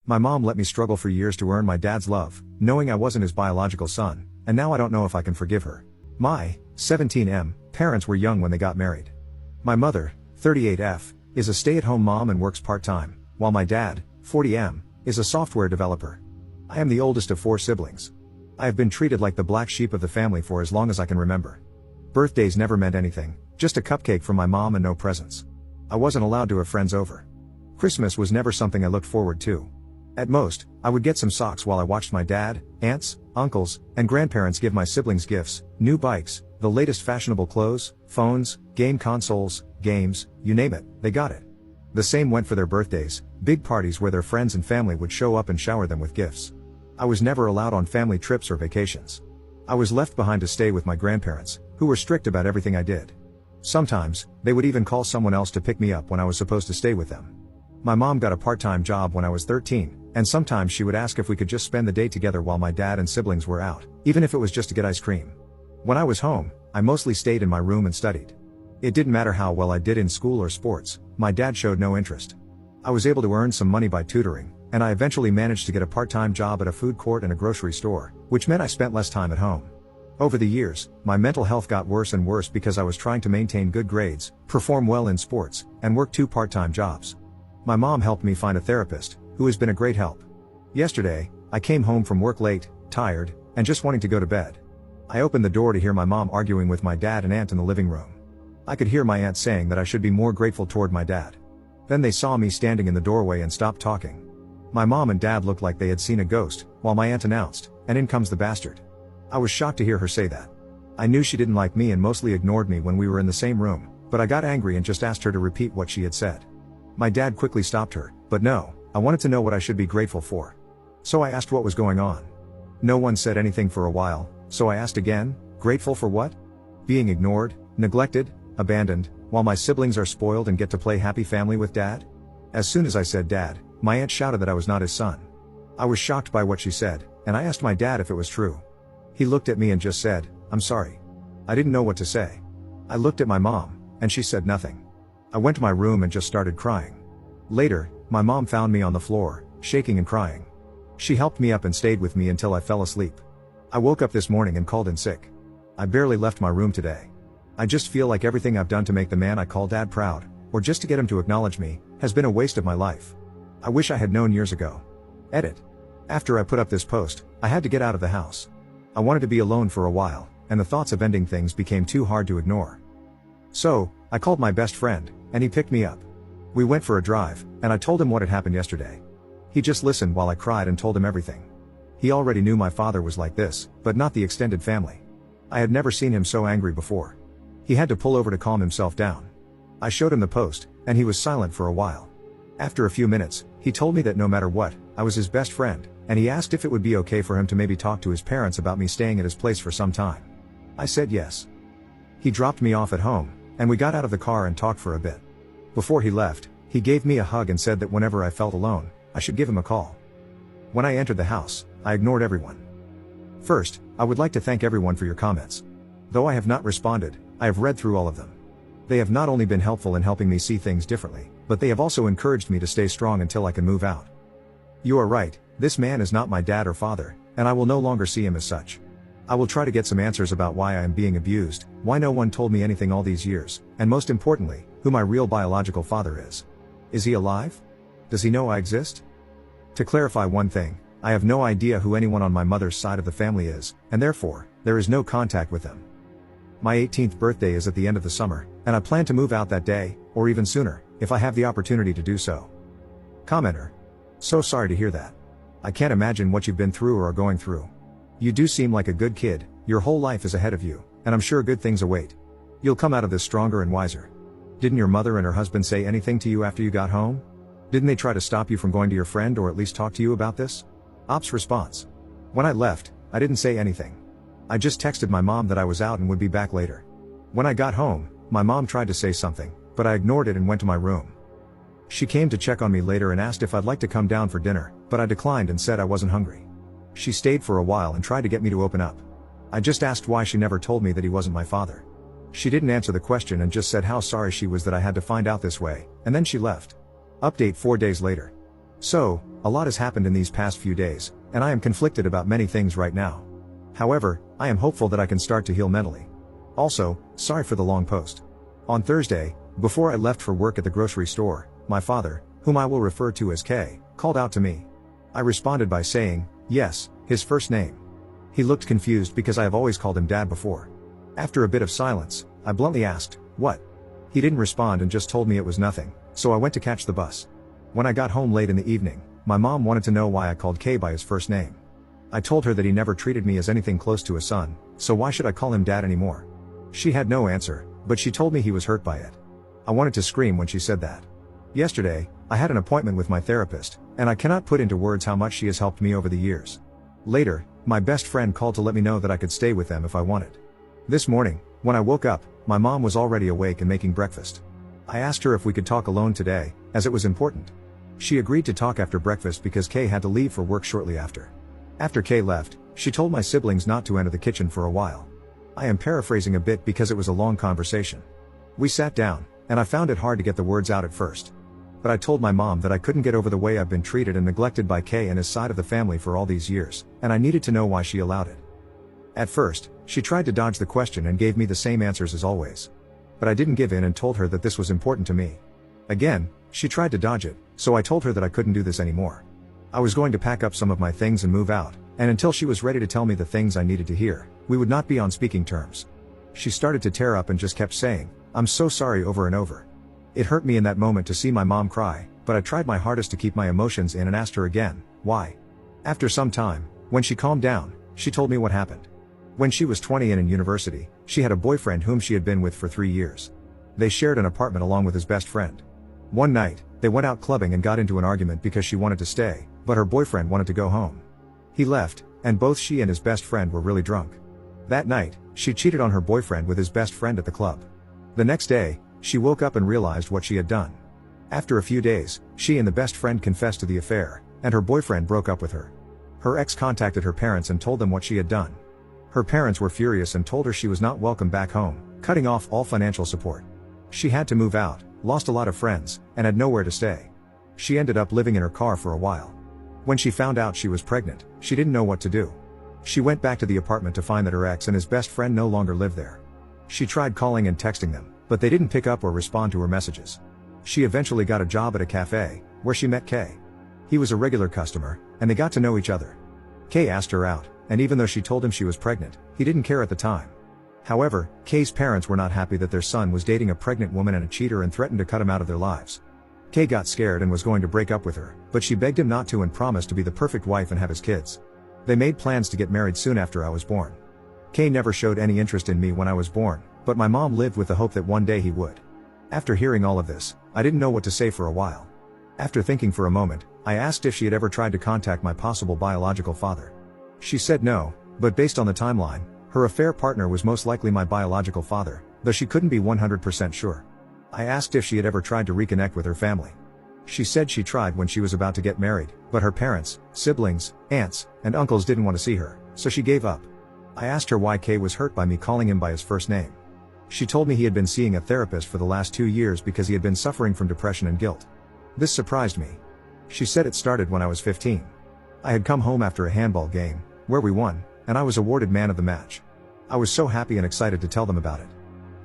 My mom let me struggle for years to earn my dad's love, knowing I wasn't his biological son, and now I don't know if I can forgive her. My 17M parents were young when they got married. My mother, 38F, is a stay-at-home mom and works part-time, while my dad, 40M, is a software developer. I am the oldest of 4 siblings. I have been treated like the black sheep of the family for as long as I can remember. Birthdays never meant anything, just a cupcake from my mom and no presents. I wasn't allowed to have friends over. Christmas was never something I looked forward to. At most, I would get some socks while I watched my dad, aunts, uncles, and grandparents give my siblings gifts, new bikes, the latest fashionable clothes, phones, game consoles, games, you name it, they got it. The same went for their birthdays, big parties where their friends and family would show up and shower them with gifts. I was never allowed on family trips or vacations. I was left behind to stay with my grandparents, who were strict about everything I did. Sometimes, they would even call someone else to pick me up when I was supposed to stay with them. My mom got a part-time job when I was 13, and sometimes she would ask if we could just spend the day together while my dad and siblings were out, even if it was just to get ice cream. When I was home, I mostly stayed in my room and studied. It didn't matter how well I did in school or sports, my dad showed no interest. I was able to earn some money by tutoring, and I eventually managed to get a part-time job at a food court and a grocery store, which meant I spent less time at home. Over the years, my mental health got worse and worse because I was trying to maintain good grades, perform well in sports, and work 2 part-time jobs. My mom helped me find a therapist, who has been a great help. Yesterday, I came home from work late, tired, and just wanting to go to bed. I opened the door to hear my mom arguing with my dad and aunt in the living room. I could hear my aunt saying that I should be more grateful toward my dad. Then they saw me standing in the doorway and stopped talking. My mom and dad looked like they had seen a ghost, while my aunt announced, "And in comes the bastard." I was shocked to hear her say that. I knew she didn't like me and mostly ignored me when we were in the same room, but I got angry and just asked her to repeat what she had said. My dad quickly stopped her, but no, I wanted to know what I should be grateful for. So I asked what was going on. No one said anything for a while, so I asked again, grateful for what? Being ignored, neglected, abandoned, while my siblings are spoiled and get to play happy family with dad? As soon as I said dad, my aunt shouted that I was not his son. I was shocked by what she said, and I asked my dad if it was true. He looked at me and just said, "I'm sorry." I didn't know what to say. I looked at my mom, and she said nothing. I went to my room and just started crying. Later, my mom found me on the floor, shaking and crying. She helped me up and stayed with me until I fell asleep. I woke up this morning and called in sick. I barely left my room today. I just feel like everything I've done to make the man I call dad proud, or just to get him to acknowledge me, has been a waste of my life. I wish I had known years ago. Edit. After I put up this post, I had to get out of the house. I wanted to be alone for a while, and the thoughts of ending things became too hard to ignore. So, I called my best friend, and he picked me up. We went for a drive, and I told him what had happened yesterday. He just listened while I cried and told him everything. He already knew my father was like this, but not the extended family. I had never seen him so angry before. He had to pull over to calm himself down. I showed him the post, and he was silent for a while. After a few minutes, he told me that no matter what, I was his best friend, and he asked if it would be okay for him to maybe talk to his parents about me staying at his place for some time. I said yes. He dropped me off at home, and we got out of the car and talked for a bit. Before he left, he gave me a hug and said that whenever I felt alone, I should give him a call. When I entered the house, I ignored everyone. First, I would like to thank everyone for your comments. Though I have not responded, I have read through all of them. They have not only been helpful in helping me see things differently, but they have also encouraged me to stay strong until I can move out. You are right, this man is not my dad or father, and I will no longer see him as such. I will try to get some answers about why I am being abused, why no one told me anything all these years, and most importantly, who my real biological father is. Is he alive? Does he know I exist? To clarify one thing, I have no idea who anyone on my mother's side of the family is, and therefore, there is no contact with them. My 18th birthday is at the end of the summer, and I plan to move out that day, or even sooner, if I have the opportunity to do so. Commenter. So sorry to hear that. I can't imagine what you've been through or are going through. You do seem like a good kid, your whole life is ahead of you, and I'm sure good things await. You'll come out of this stronger and wiser. Didn't your mother and her husband say anything to you after you got home? Didn't they try to stop you from going to your friend or at least talk to you about this? Op's response. When I left, I didn't say anything. I just texted my mom that I was out and would be back later. When I got home, my mom tried to say something, but I ignored it and went to my room. She came to check on me later and asked if I'd like to come down for dinner, but I declined and said I wasn't hungry. She stayed for a while and tried to get me to open up. I just asked why she never told me that he wasn't my father. She didn't answer the question and just said how sorry she was that I had to find out this way, and then she left. Update 4 days later. So, a lot has happened in these past few days, and I am conflicted about many things right now. However, I am hopeful that I can start to heal mentally. Also, sorry for the long post. On Thursday, before I left for work at the grocery store, my father, whom I will refer to as K, called out to me. I responded by saying, yes, his first name. He looked confused because I have always called him Dad before. After a bit of silence, I bluntly asked, what? He didn't respond and just told me it was nothing, so I went to catch the bus. When I got home late in the evening, my mom wanted to know why I called K by his first name. I told her that he never treated me as anything close to a son, so why should I call him Dad anymore? She had no answer, but she told me he was hurt by it. I wanted to scream when she said that. Yesterday, I had an appointment with my therapist, and I cannot put into words how much she has helped me over the years. Later, my best friend called to let me know that I could stay with them if I wanted. This morning, when I woke up, my mom was already awake and making breakfast. I asked her if we could talk alone today, as it was important. She agreed to talk after breakfast because Kay had to leave for work shortly after. After Kay left, she told my siblings not to enter the kitchen for a while. I am paraphrasing a bit because it was a long conversation. We sat down, and I found it hard to get the words out at first. But I told my mom that I couldn't get over the way I've been treated and neglected by Kay and his side of the family for all these years, and I needed to know why she allowed it. At first, she tried to dodge the question and gave me the same answers as always. But I didn't give in and told her that this was important to me. Again, she tried to dodge it, so I told her that I couldn't do this anymore. I was going to pack up some of my things and move out, and until she was ready to tell me the things I needed to hear, we would not be on speaking terms. She started to tear up and just kept saying, "I'm so sorry," over and over. It hurt me in that moment to see my mom cry, but I tried my hardest to keep my emotions in and asked her again, why? After some time, when she calmed down, she told me what happened. When she was 20 and in university, she had a boyfriend whom she had been with for 3 years. They shared an apartment along with his best friend. One night, they went out clubbing and got into an argument because she wanted to stay, but her boyfriend wanted to go home. He left, and both she and his best friend were really drunk. That night, she cheated on her boyfriend with his best friend at the club. The next day, she woke up and realized what she had done. After a few days, she and the best friend confessed to the affair, and her boyfriend broke up with her. Her ex contacted her parents and told them what she had done. Her parents were furious and told her she was not welcome back home, cutting off all financial support. She had to move out, lost a lot of friends, and had nowhere to stay. She ended up living in her car for a while. When she found out she was pregnant, she didn't know what to do. She went back to the apartment to find that her ex and his best friend no longer lived there. She tried calling and texting them, but they didn't pick up or respond to her messages. She eventually got a job at a cafe, where she met Kay. He was a regular customer, and they got to know each other. Kay asked her out, and even though she told him she was pregnant, he didn't care at the time. However, Kay's parents were not happy that their son was dating a pregnant woman and a cheater and threatened to cut him out of their lives. Kay got scared and was going to break up with her, but she begged him not to and promised to be the perfect wife and have his kids. They made plans to get married soon after I was born. Kay never showed any interest in me when I was born, but my mom lived with the hope that one day he would. After hearing all of this, I didn't know what to say for a while. After thinking for a moment, I asked if she had ever tried to contact my possible biological father. She said no, but based on the timeline, her affair partner was most likely my biological father, though she couldn't be 100% sure. I asked if she had ever tried to reconnect with her family. She said she tried when she was about to get married, but her parents, siblings, aunts, and uncles didn't want to see her, so she gave up. I asked her why Kay was hurt by me calling him by his first name. She told me he had been seeing a therapist for the last 2 years because he had been suffering from depression and guilt. This surprised me. She said it started when I was 15. I had come home after a handball game, where we won, and I was awarded man of the match. I was so happy and excited to tell them about it.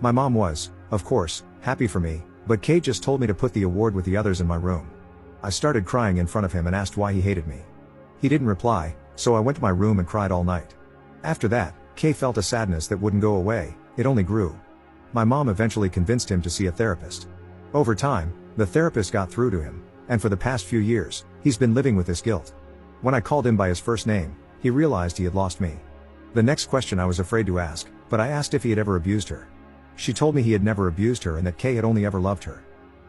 My mom was, of course, happy for me, but Kay just told me to put the award with the others in my room. I started crying in front of him and asked why he hated me. He didn't reply, so I went to my room and cried all night. After that, Kay felt a sadness that wouldn't go away, it only grew. My mom eventually convinced him to see a therapist. Over time, the therapist got through to him, and for the past few years, he's been living with this guilt. When I called him by his first name, he realized he had lost me. The next question I was afraid to ask, but I asked if he had ever abused her. She told me he had never abused her and that Kay had only ever loved her.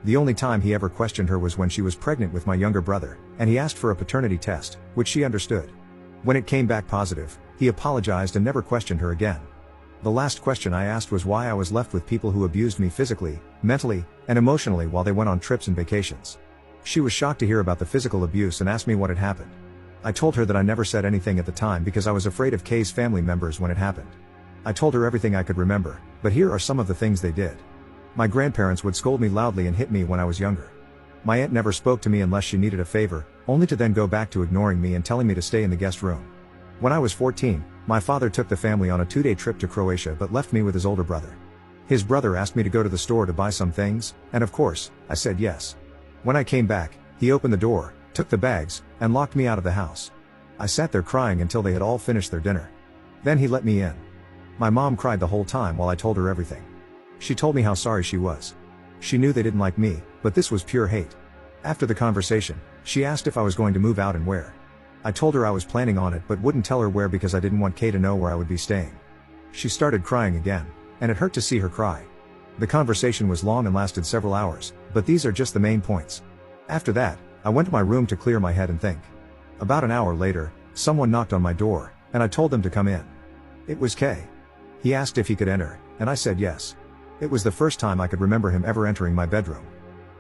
The only time he ever questioned her was when she was pregnant with my younger brother, and he asked for a paternity test, which she understood. When it came back positive, he apologized and never questioned her again. The last question I asked was why I was left with people who abused me physically, mentally, and emotionally while they went on trips and vacations. She was shocked to hear about the physical abuse and asked me what had happened. I told her that I never said anything at the time because I was afraid of Kay's family members when it happened. I told her everything I could remember, but here are some of the things they did. My grandparents would scold me loudly and hit me when I was younger. My aunt never spoke to me unless she needed a favor, only to then go back to ignoring me and telling me to stay in the guest room. When I was 14, my father took the family on a 2-day trip to Croatia but left me with his older brother. His brother asked me to go to the store to buy some things, and of course, I said yes. When I came back, he opened the door, took the bags, and locked me out of the house. I sat there crying until they had all finished their dinner. Then he let me in. My mom cried the whole time while I told her everything. She told me how sorry she was. She knew they didn't like me, but this was pure hate. After the conversation, she asked if I was going to move out and where. I told her I was planning on it but wouldn't tell her where because I didn't want Kay to know where I would be staying. She started crying again, and it hurt to see her cry. The conversation was long and lasted several hours, but these are just the main points. After that, I went to my room to clear my head and think. About an hour later, someone knocked on my door, and I told them to come in. It was Kay. He asked if he could enter, and I said yes. It was the first time I could remember him ever entering my bedroom.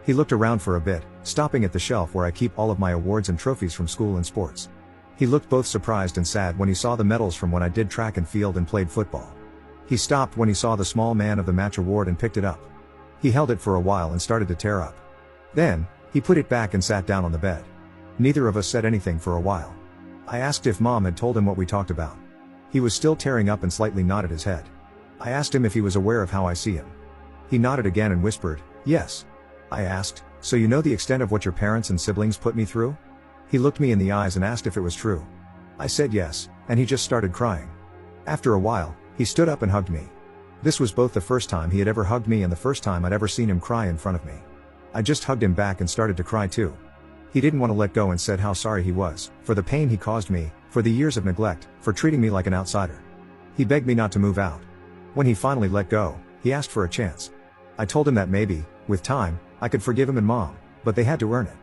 He looked around for a bit, stopping at the shelf where I keep all of my awards and trophies from school and sports. He looked both surprised and sad when he saw the medals from when I did track and field and played football. He stopped when he saw the small man of the match award and picked it up. He held it for a while and started to tear up. Then, he put it back and sat down on the bed. Neither of us said anything for a while. I asked if Mom had told him what we talked about. He was still tearing up and slightly nodded his head. I asked him if he was aware of how I see him. He nodded again and whispered, "Yes." I asked, "So you know the extent of what your parents and siblings put me through?" He looked me in the eyes and asked if it was true. I said yes, and he just started crying. After a while, he stood up and hugged me. This was both the first time he had ever hugged me and the first time I'd ever seen him cry in front of me. I just hugged him back and started to cry too. He didn't want to let go and said how sorry he was, for the pain he caused me, for the years of neglect, for treating me like an outsider. He begged me not to move out. When he finally let go, he asked for a chance. I told him that maybe, with time, I could forgive him and Mom, but they had to earn it.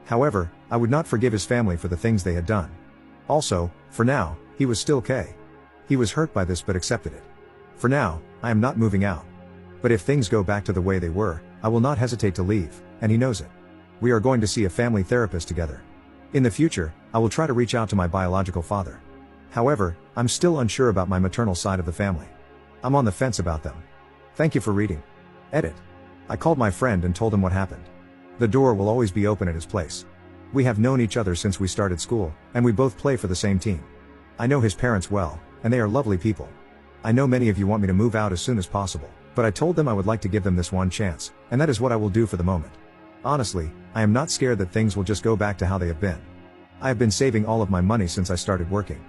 However, I would not forgive his family for the things they had done. Also, for now, he was still Kay. He was hurt by this but accepted it. For now, I am not moving out. But if things go back to the way they were, I will not hesitate to leave, and he knows it. We are going to see a family therapist together. In the future, I will try to reach out to my biological father. However, I'm still unsure about my maternal side of the family. I'm on the fence about them. Thank you for reading. Edit. I called my friend and told him what happened. The door will always be open at his place. We have known each other since we started school, and we both play for the same team. I know his parents well, and they are lovely people. I know many of you want me to move out as soon as possible, but I told them I would like to give them this one chance, and that is what I will do for the moment. Honestly, I am not scared that things will just go back to how they have been. I have been saving all of my money since I started working.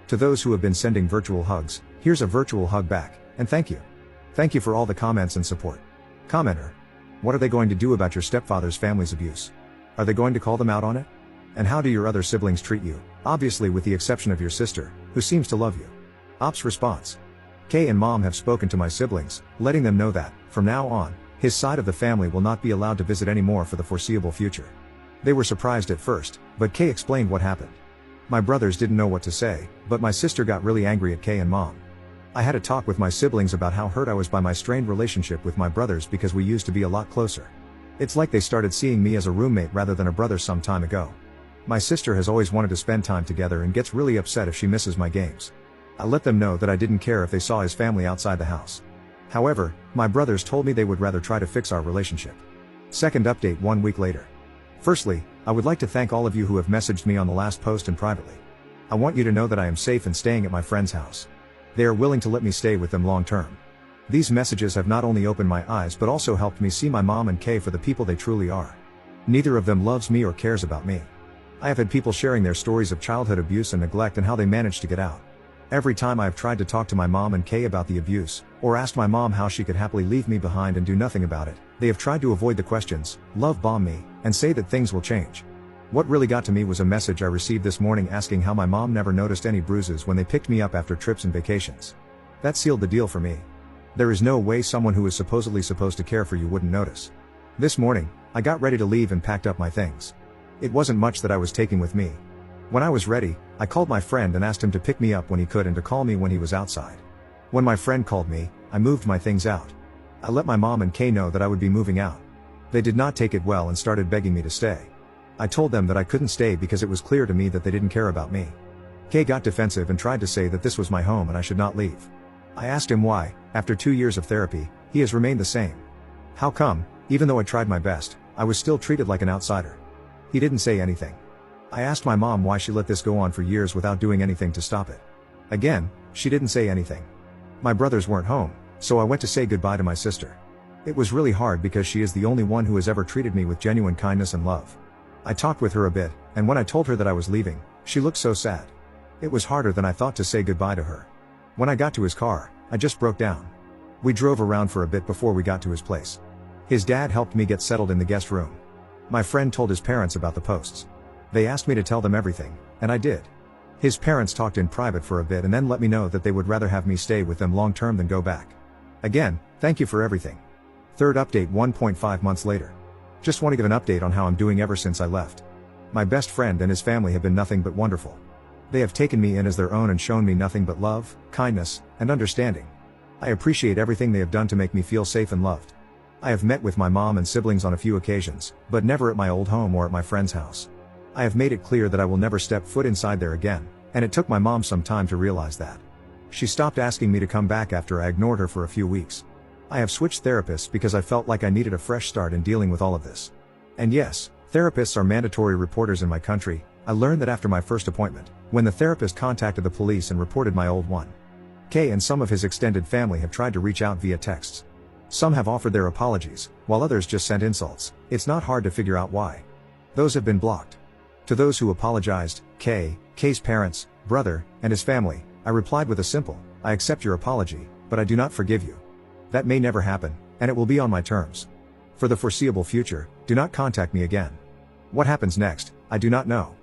To those who have been sending virtual hugs, here's a virtual hug back, and thank you. Thank you for all the comments and support. Commenter. What are they going to do about your stepfather's family's abuse? Are they going to call them out on it? And how do your other siblings treat you, obviously with the exception of your sister, who seems to love you? Ops response. Kay and Mom have spoken to my siblings, letting them know that, from now on, his side of the family will not be allowed to visit anymore for the foreseeable future. They were surprised at first, but Kay explained what happened. My brothers didn't know what to say, but my sister got really angry at Kay and Mom. I had a talk with my siblings about how hurt I was by my strained relationship with my brothers because we used to be a lot closer. It's like they started seeing me as a roommate rather than a brother some time ago. My sister has always wanted to spend time together and gets really upset if she misses my games. I let them know that I didn't care if they saw his family outside the house. However, my brothers told me they would rather try to fix our relationship. Second update 1 week later. Firstly, I would like to thank all of you who have messaged me on the last post and privately. I want you to know that I am safe and staying at my friend's house. They are willing to let me stay with them long term. These messages have not only opened my eyes but also helped me see my mom and Kay for the people they truly are. Neither of them loves me or cares about me. I have had people sharing their stories of childhood abuse and neglect and how they managed to get out. Every time I have tried to talk to my mom and Kay about the abuse, or asked my mom how she could happily leave me behind and do nothing about it, they have tried to avoid the questions, love bomb me, and say that things will change. What really got to me was a message I received this morning asking how my mom never noticed any bruises when they picked me up after trips and vacations. That sealed the deal for me. There is no way someone who is supposedly supposed to care for you wouldn't notice. This morning, I got ready to leave and packed up my things. It wasn't much that I was taking with me. When I was ready, I called my friend and asked him to pick me up when he could and to call me when he was outside. When my friend called me, I moved my things out. I let my mom and Kay know that I would be moving out. They did not take it well and started begging me to stay. I told them that I couldn't stay because it was clear to me that they didn't care about me. Kay got defensive and tried to say that this was my home and I should not leave. I asked him why, after 2 years of therapy, he has remained the same. How come, even though I tried my best, I was still treated like an outsider? He didn't say anything. I asked my mom why she let this go on for years without doing anything to stop it. Again, she didn't say anything. My brothers weren't home, so I went to say goodbye to my sister. It was really hard because she is the only one who has ever treated me with genuine kindness and love. I talked with her a bit, and when I told her that I was leaving, she looked so sad. It was harder than I thought to say goodbye to her. When I got to his car, I just broke down. We drove around for a bit before we got to his place. His dad helped me get settled in the guest room. My friend told his parents about the posts. They asked me to tell them everything, and I did. His parents talked in private for a bit and then let me know that they would rather have me stay with them long term than go back. Again, thank you for everything. Third update 1.5 months later. Just want to give an update on how I'm doing ever since I left. My best friend and his family have been nothing but wonderful. They have taken me in as their own and shown me nothing but love, kindness, and understanding. I appreciate everything they have done to make me feel safe and loved. I have met with my mom and siblings on a few occasions, but never at my old home or at my friend's house. I have made it clear that I will never step foot inside there again, and it took my mom some time to realize that. She stopped asking me to come back after I ignored her for a few weeks. I have switched therapists because I felt like I needed a fresh start in dealing with all of this. And yes, therapists are mandatory reporters in my country. I learned that after my first appointment, when the therapist contacted the police and reported my old one. Kay and some of his extended family have tried to reach out via texts. Some have offered their apologies, while others just sent insults. It's not hard to figure out why. Those have been blocked. To those who apologized, Kay's parents, brother, and his family, I replied with a simple, I accept your apology, but I do not forgive you. That may never happen, and it will be on my terms. For the foreseeable future, do not contact me again. What happens next, I do not know.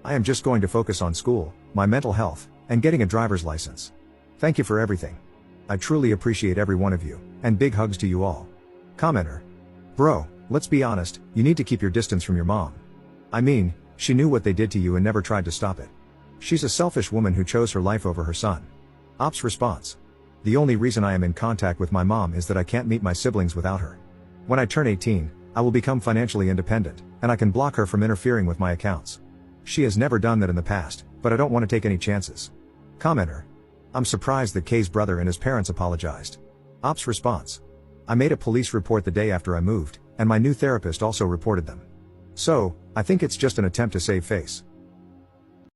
I am just going to focus on school, my mental health, and getting a driver's license. Thank you for everything. I truly appreciate every one of you, and big hugs to you all. Commenter. Bro, let's be honest, you need to keep your distance from your mom. I mean, she knew what they did to you and never tried to stop it. She's a selfish woman who chose her life over her son. Ops response. The only reason I am in contact with my mom is that I can't meet my siblings without her. When I turn 18, I will become financially independent, and I can block her from interfering with my accounts. She has never done that in the past, but I don't want to take any chances. Commenter. I'm surprised that Kay's brother and his parents apologized. Ops response. I made a police report the day after I moved, and my new therapist also reported them. So, I think it's just an attempt to save face.